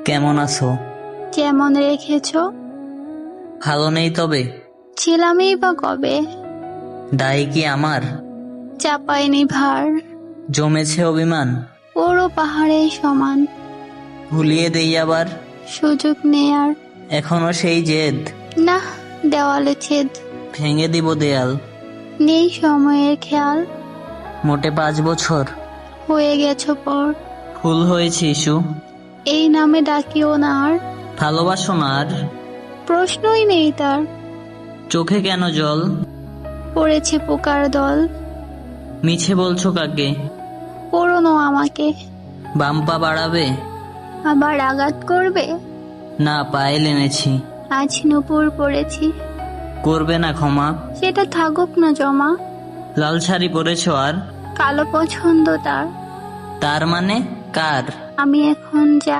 কেমন আছো? যেমন রেখেছো। ভালো নেই তবে? ছিলামই বা কবে, দায় কি আমার? চাপাইনি ভার, জমেছে অভিমান, পুরো পাহাড়ের সমান। ভুলিয়ে দেই আবার, সুযোগ নেয়ার এখনো সেই জেদ, না, দেওয়ালে ছেদ। ভেঙে দিব দেয়াল। নেই সময়ের খেয়াল, মোটে 5 বছর হয়ে গেছো পর। ফুল হয়েছে ইস্যু, এই নামে ডাকিও না আর, ভালোবাসো না আর। প্রশ্নই নেই তার। চোখে কেন জল? পড়েছে পোকার দল, মিছে বলছো কাকে? পুরনো আমাকে। বাম্পা বাড়াবে? আবার আঘাত করবে, না, পায়েল এনেছি। আজ নূপুর পড়েছি। করবে না ক্ষমা? সেটা থাকুক না জমা, লাল শাড়ি পরেছো আর? কালো পছন্দ তার। তার মানে কার? আমি এখন যা